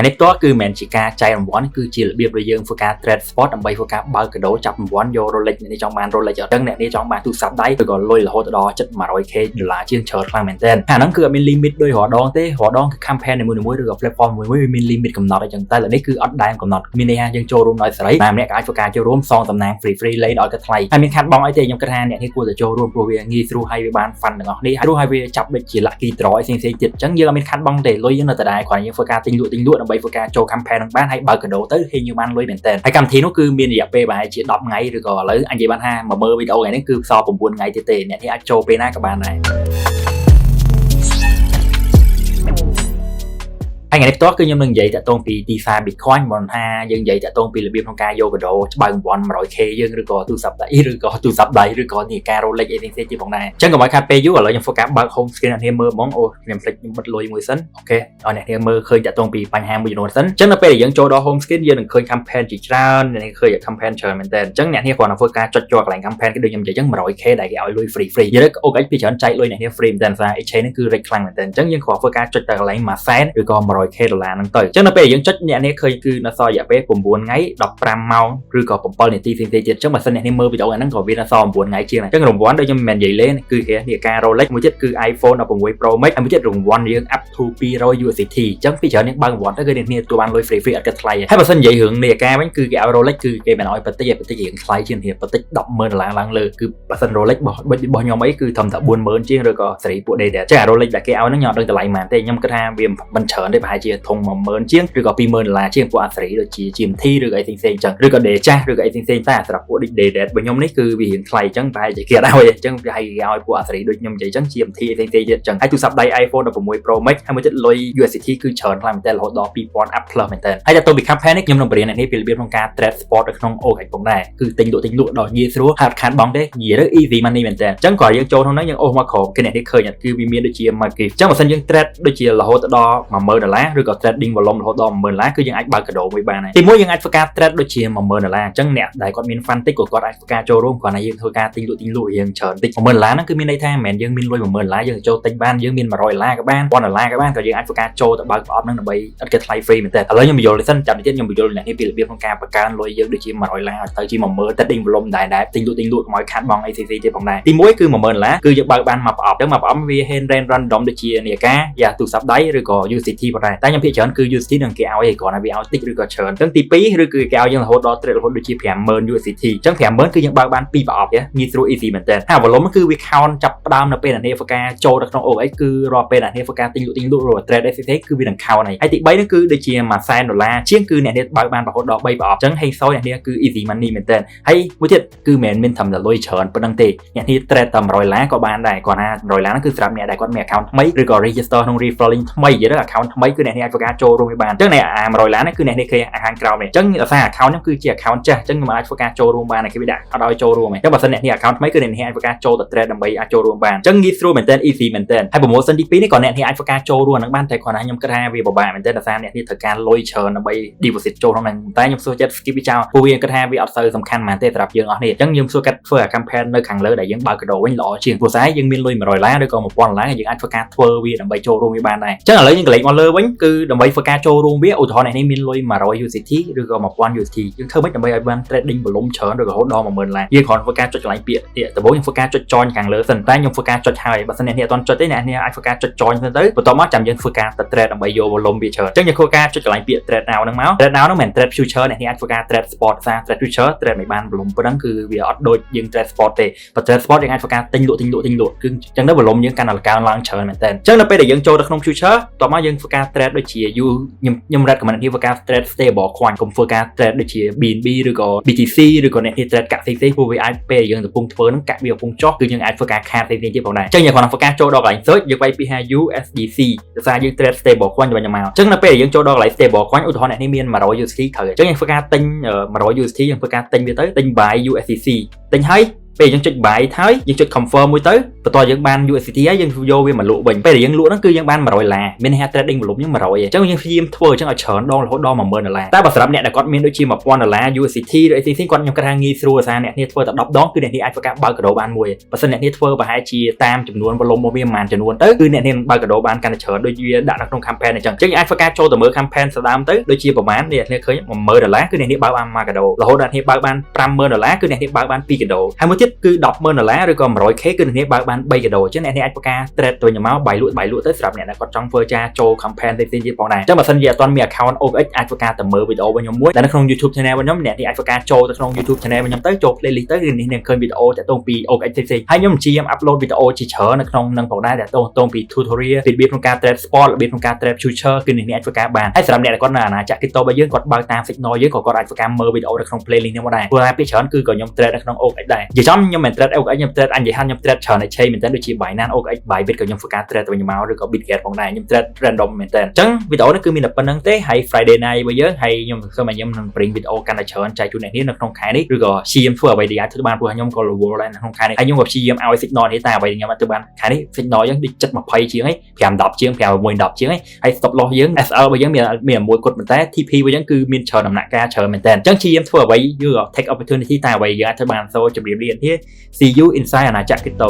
នេះផ្ទាល់គឺមិនជាការចែករង្វាន់គឺជារបៀបដែលយើងធ្វើការ trade spot ដើម្បីធ្វើការបើកកាដូចាប់រង្វាន់យក Rolex អ្នកនេះចង់បាន Rolex អត់ដឹងអ្នកនេះចង់បានទូរស័ព្ទដៃឬក៏លុយរហូតដល់ជិត 100k ដុល្លារជាងច្រើនខ្លាំងមែនទែនអាហ្នឹងគឺអត់មាន limit ដូចរាល់ដងទេរាល់ដងគឺ campaign នីមួយៗឬក៏ platform មួយៗមាន limit កំណត់អីចឹងតែឥឡូវនេះគឺអត់ដែនកំណត់មានន័យថាយើងចូលរួមដោយសេរីណាម្នាក់ក៏អាចធ្វើការចូលរួមសងតំណាង free លេងឲ្យក៏ថ្លៃហើយមានខាត់បងអីទេខ្ញុំគិតថាអ្នកនេះគួរតែចូលរួមព្រោះវាងាយស្រួលហើយវាបាន fund ទាំងអស់នេះហើយហើយវាចាប់ដូចជា lucky draw ផ្សេងៗទៀតអញ្ចឹងយើងអត់មានខាត់បងទេលុយយើងនៅតែដែរគ្រាន់យើងធ្វើការទិញលក់ដើម្បីធ្វើការចូល campaign នឹងបានហើយបើកកាដូទៅហេយើងបានលុយមែនតើហើយកម្មវិធីនោះគឺមានរយៈពេលប្រហែលជា10ថ្ងៃឬក៏ឥឡូវអញនិយាយបានថាមកមើលវីដេអូថ្ងៃនេះគឺសល់9ថ្ងៃទៀតទេអ្នកនេះអាចចូលពេលណាក៏បានដែរថ្ងៃនេះផ្ទាល់គឺខ្ញុំនឹងនិយាយតាក់ទងពីទីផ្សារ Bitcoin មិនថាយើងនិយាយតាក់ទងពីរបៀបក្នុងការយកកាដូច្បាប់រង្វាន់ 100k យើងឬក៏ទូរស័ព្ទដៃឬក៏ទូរស័ព្ទដៃឬក៏នាឡិកា Rolex អីផ្សេងៗទៀតផងដែរអញ្ចឹងកុំឲ្យខាត់ពេលយូរឥឡូវខ្ញុំធ្វើការបើក home screen អ្នកនាងមើលហ្មងអូខ្ញុំភ្លេចខ្ញុំបិទលុយមួយសិនអូខេឲ្យអ្នកនាងមើលឃើញតាក់ទងពីបញ្ហាមួយចំនួនសិនអញ្ចឹងនៅពេលដែលយើងចូលដល់ home screen យើងនឹងឃើញ campaign ជាច្រើនអ្នកនាងឃើញ campaign ច្រើនមែនតើអញ្ចឹងអ្នកនាងគ្រាន់តែធ្វើការចុចជាប់កន្លែង campaign គឺដូចខ្ញុំនិយាយអញ្ចឹង 100k ដែលគេឲ្យលុយ free យើង OKX ពីច្រើនចែកលុយអ្នកនាង free មែនតើសារ exchange ហ្នឹងគឺ rate ខ្លាំងមែនតើអញ្ចឹងយើងគ្រាន់ធ្វើការចុចតែកន្លែង100,000ឬក៏ 100k ដុល្លារហ្នឹងទៅអញ្ចឹងនៅពេលយើងចុចអ្នកនេះឃើញគឺនៅសល់រយៈពេល9ថ្ងៃ15ម៉ោងឬក៏7នាទីផ្សេងៗទៀតអញ្ចឹងបើសិនអ្នកនេះមើលវីដេអូហ្នឹងក៏វានៅសល់9ថ្ងៃជាងដែរអញ្ចឹងរង្វាន់ដូចខ្ញុំមិនមែននិយាយលេងគឺគេនាឡិកា Rolex មួយទៀតគឺ iPhone 16 Pro Max ហើយមួយទៀតរង្វាន់យើង up to 200 USDT អញ្ចឹងពីច្រើននេះបើរង្វាន់ទៅគឺអ្នកនេះទទួលបានលុយ free អត់គិតថ្លៃហើយបើសិននិយាយរឿងនាឡិកាវិញគឺគេឲ្យ Rolex គឺគេមិនឲ្យបន្តិចរៀងថ្លៃជាងនេះបន្តិច $10,000 ឡើងលើគឺបើសិន Rolex របស់ខ្ញុំអីគឺត្រឹមតែ 40,000 ជាងឬក៏សេរីពួក Day តែអញ្ចឹង Rolex ដែលគេឲ្យហ្នឹងខ្ញុំអត់ដឹងតម្លៃប៉ុន្មានទេខ្ញុំគិតថាវាមិនច្រើនទេប្រហែលជាធំ 10,000 ជាងឬក៏ $20,000 ជាងពួកអាសេរីដូចជា GMT ឬក៏អីផ្សេងៗអញ្ចឹងឬក៏ Day ចាស់ឬក៏អីផ្សេងៗតែសម្រាប់ពួកដូច Day របស់ខ្ញុំនេះគឺវារៀងថ្លៃអញ្ចឹងតែគេអត់ឲ្យអញ្ចឹងវាឲ្យពួកអាសេរីដូចខ្ញុំនិយាយអញ្ចឹង GMT អីផ្សេងៗទៀតអញ្ចឹងហើយទូរស័ព្ទដៃ iPhone 16 Pro Max ហើយមួយទៀតលុយ USDT គឺច្រើនខ្លាំងមែនតើរហូតដល់ 2000 up plus មែនតើហើយទៅពី campaign នេះខ្ញុំនឹងបរៀនអ្នកនេះពីរបៀបក្នុងការ trade spot នៅក្នុង OKX ផងដែរគឺទិញលក់ដល់ងាយស្រួលហើយអត់ខាតបង់ទេនិយាយទៅ easy money មែនតើអញ្ចឹងគាត់យើងចូលក្នុងហ្នឹងយើងអូសមកក្រោមគេអ្នកនេះឃើញគឺវាមានដូចជា market អញ្ចឹងបើសិនយើង trade ដូចជារហូតដល់ $10,000 ឬក៏ trading volume រហូតដល់ $10,000 គឺយើងអាចបើកកាដូមួយបានហើយទីមួយយើងអាចធ្វើការ trade ដូចជា $10,000 អញ្ចឹងអ្នកដែលគាត់មាន fund តិចក៏គាត់អាចធ្វើការចូលរួមគ្រាន់តែយើងធ្វើការទិញលក់រៀងច្រើនតិច $10,000 ហ្នឹងគឺមានន័យថាមិនមែនយើងមានលុយ $10,000 យើងចូលទិញបានយើងមាន $100 ក៏បាន $1,000 ក៏បានក៏យើងអាចធ្វើការចូលទៅបើកប្រអប់ហ្នឹងដើម្បីអត់គិតថ្លៃ free មែនតើឥឡូវខ្ញុំបញ្យល់សិនចាំតិចទៀតខ្ញុំបញ្យល់អ្នកនេះពីរបៀបក្នុងការបង្កើនលុយយើងដូចជា $100 ឲ្យទៅជា $10,000 trading volume ដែរទិញលក់កុំឲ្យខាតបង់អីផ្សេងៗទៀតផងដែរទីមួយគឺ $10,000 គឺយើងបើកបានមកប្រអប់ទៅមកប្រអប់វា hand random ដូចជានាឡិកាយ៉ាទូរស័ព្ទដៃឬក៏ USDT ផងដែរតែខ្ញុំភាគច្រើនគឺ USDT នឹងគេឲ្យគ្រាន់តែវាឲ្យតិចឬក៏ច្រើនអញ្ចឹងទី2ឬគឺគេឲ្យយើងរហូតដល់ trade រហូតដូចជា $50,000 USDT អញ្ចឹង $50,000 គឺយើងបើកបាន2ប្រអប់ងាយស្រួល easy មែនតើហើយ volume គឺវា count ចាប់ផ្ដើមនៅពេលអ្នកនេះធ្វើការចូលទៅក្នុង OKX គឺរាល់ពេលអ្នកនេះធ្វើការទិញលក់ឬ trade អីផ្សេងៗគឺវានឹង count ហើយទី3ហ្នឹងគឺដូចជា $100,000 ជាងគឺអ្នកនេះបើកបានរហូតដល់3ប្រអប់អញ្ចឹង ហេងសយអ្នកនេះគឺ easy money មែនតើហើយមួយទៀតគឺមិនមែនមានត្រឹមតែលុយច្រើនប៉ុណ្្នឹងទេអ្នកនេះ trade តែ $100,000 ក៏បានដែរគាត់ថា $100,000 ហ្នឹងគឺសម្រាប់អ្នកដែលគាត់មាន account ថ្មីឬក៏ register ក្នុង referring ថ្មីនិយាយទៅ account ថ្មីគឺអ្នកនេះអាចធ្វើការចូលរួមបានអញ្ចឹងអ្នកអា $100,000 ហ្នឹងគឺអ្នកនេះគេខាងក្រោមនេះអញ្ចឹងដោយសារ account ហ្នឹងគឺជា account ចាស់អញ្ចឹងមិនអាចធ្វើការចូលរួមបានគេវាដាក់អត់ឲ្យចូលរួមទេអញ្ចឹងបើសិនអ្នកនេះ account ថ្មីគឺអ្នកនេះអាចធ្វើការចូលទៅ trade ដើម្បីអាចចូលរួមបានអញ្ចឹងងាយស្រួលមែនតើ easy មែនតើហើយ promotion ទី2នេះក៏អ្នកនេះអាចធ្វើការចូលរួមហ្នឹងបានតែគ្រាន់តែខ្ញុំគិតថាវាពិបាកមែនតើដោយសារអ្នកនេះត្រូវការលុយច្រើនដើម្បី deposit ចូលក្នុងហ្នឹងតែខ្ញុំសួរចិត្ត skip វាចោលព្រោះវាគិតថាវាអត់សូវសំខាន់មែនទេសម្រាប់យើងអស់នេះអញ្ចឹងខ្ញុំសួរកាត់ធ្វើ campaign នៅខាងលើដែលយើងបើកកាដូវិញល្អជាងព្រោះស្អែកយើងមានលុយ $100,000 ឬក៏ $1,000 យើងអាចធ្វើការធ្វើវាដើម្បីចូលរួមវាបានដែរអញ្ចឹងឥឡូវយើងកន្លែងមកលើវិញគឺដើម្បីធ្វើការចូលរួមវាឧទាហរណ៍អ្នកនេះមានលុយ 100 USDT ឬក៏ $1,000 USDT យើងធ្វើម៉េចដើម្បីឲ្យបាន trading volume ច្រើនឬក៏រហូតដល់ $10,000 យើងគ្រាន់ធ្វើការចុចកន្លែងពាក្យដំបូងខ្ញុំធ្វើការចុច join ខាងលើសិនតែខ្ញុំធ្វើការចុចហើយបើសិនអ្នកនេះអត់ទាន់ចុចទេអ្នកនេះអាចធ្វើការចុច join ទៅបន្ទាប់មកចាំយើងធ្វើការទៅ trade ដើម្បីយក volume វាច្រើនអញ្ចឹងយើងធ្វើការចុចកន្លែងពាក្យ trade now ហ្នឹងមក trade now ហ្នឹងមិនមែន trade future អ្នកនេះអាចធ្វើការ trade spot សារ trade future trade មិនបាន volume ប៉ុណ្ណឹងគឺវាអត់ដូចយើង trade spot ទេបើ trade spot យើងអាចធ្វើការទិញលក់គឺអញ្ចឹងទៅ volume យើងកាន់តែកើនឡើងច្រើនមែនតើអញ្ចឹងនៅពេលដែលយើងចូលទៅក្នុង future បន្ទាប់មកយើងធ្វើការ trade ដូចជាខ្ញុំ recommend អ្នកធ្វើការ trade stable coin កុំធ្វើការ trade ដូចជា BNB ឬក៏ BTC ឬក៏អ្នកនេះ trade កាក់ផ្សេងៗព្រោះវាអាចពេលយើងកំពុងធ្វើហ្នឹងកាក់វាកំពុងចុះគឺយើងអាចធ្វើការខាតផ្សេងៗទៀតផងដែរអញ្ចឹងយើងគ្រាន់តែធ្វើការចូលដល់កន្លែង search យើងវាយពី USDC ដោយសារយើង trade stable coin វិញមកអញ្ចឹងនៅពេលយើងចូលដល់កន្លែង stable coin ឧទាហរណ៍អ្នកនេះមាន 100 USDT ត្រូវអញ្ចឹងយើងធ្វើការទិញ 100 USDT យើងធ្វើការទិញវាទៅទិញ buy USDC ទិញហើយ ពេលយើងចុច buy ហើយយើងចុច confirm មួយទៅបន្ទាប់យើងបាន USDT ហើយយើងយកវាមកលក់វិញពេលដែលយើងលក់ហ្នឹងគឺយើងបាន$100មាន head trading volume យើង100អញ្ចឹងយើងព្យាយាមធ្វើអញ្ចឹងឲ្យច្រើនដងរហូតដល់$10000តែបើសម្រាប់អ្នកដែលគាត់មានដូចជា$1000 USDT ឬអីផ្សេងៗគាត់ខ្ញុំគិតថាងាយស្រួលអាសាអ្នកនេះធ្វើតែ10ដងគឺអ្នកនេះអាចធ្វើការបើកកាដូបានមួយបើសិនអ្នកនេះធ្វើប្រហែលជាតាមចំនួន volume របស់វាប្រហែលចំនួនទៅគឺអ្នកនេះបើកកាដូបានកាន់តែច្រើនដូចវាដាក់នៅក្នុង campaign អញ្ចឹងយើងអាចធ្វើការចូលទៅមើល campaign ស្ដាមទៅដូចជាប្រហែលអ្នកនេះឃើញ$10000គឺអ្នកនេះបើកបាន1កាដូរហូតដល់អ្នកនេះបើកបាន$50000គឺអ្នកនេះបើកបាន2កាដូហើយមួយទៀតគឺ$100000ឬក៏100kគឺអ្នកនេះបើកបាន3កាដូអញ្ចឹងអ្នកនេះអាចធ្វើការ trade ទៅញមកបាយលក់ទៅសម្រាប់អ្នកដែលគាត់ចង់ធ្វើការចូល campaign ផ្សេងៗទៀតផងដែរអញ្ចឹងបើសិនជាអត់ទាន់មាន account OKX អាចធ្វើការទៅមើលវីដេអូរបស់ខ្ញុំមួយតែនៅក្នុង YouTube channel របស់ខ្ញុំអ្នកនេះអាចធ្វើការចូលទៅក្នុង YouTube channel របស់ខ្ញុំទៅចូល playlist ទៅគឺនេះនឹងឃើញវីដេអូតាក់ទងពី OKX ផ្សេងៗហើយខ្ញុំព្យាយាម upload វីដេអូជាច្រើននៅក្នុងនឹងផងដែរតាក់ទងពី tutorial ពីរបៀបក្នុងការ trade spot របៀបក្នុងការ trade future គឺនេះអាចធ្វើការបានហើយសម្រាប់អ្នកដែលគាត់នៅអាណាចក្រ crypto របស់យើងគាត់បើកតាម signal យើងក៏គាត់អាចធ្វើការមើលវីដេអូនៅក្នុង playlist នេះមកដែរព្រោះតែពីច្រើនគឺក៏ខ្ញុំ trade នៅក្នុង OKX ដែរនិយាយចំខ្ញុំមិន trade OKX ខ្ញុំ trade អញនិយាយថាខ្ញុំ trade ច្រើន exchange មែនតើដូចជា Binance OKX Bybit ក៏ខ្ញុំធ្វើការ trade ទៅវិញមកឬក៏ Bitget ផងដែរខ្ញុំ trade random មែនតើអញ្ចឹងវីដេអូនេះគឺមានតែប៉ុណ្្នឹងទេហើយ Friday night របស់យើងហើយខ្ញុំសង្ឃឹមថាខ្ញុំនឹង bring វីដេអូកាន់តែច្រើនចែកជូនអ្នកនាងនៅក្នុងខែនេះឬក៏ព្យាយាមធ្វើអ្វីដែលអាចធ្វើបានព្រោះខ្ញុំក៏រវល់ដែរនៅក្នុងខែនេះហើយខ្ញុំក៏ព្យាយាមឲ្យ signal នេះតែអ្វីដែលខ្ញុំអាចធ្វើបានខែនេះ signal យើងដូច720ជាងហើយ510ជាង510ជាងហើយ stop loss យើង SL របស់យើងមានមួយគត់មែនតើ TP របស់យើងគឺមានច្រើនដំណាក់កាលច្រើនមែនតើអញ្ចឹងព្យាយាមធ្វើអ្វីឬក៏ take opportunity តែអ្វីយើងអាចធ្វើបានសូមជម្រាបលាគ្នា see you inside អាណាចក្រ crypto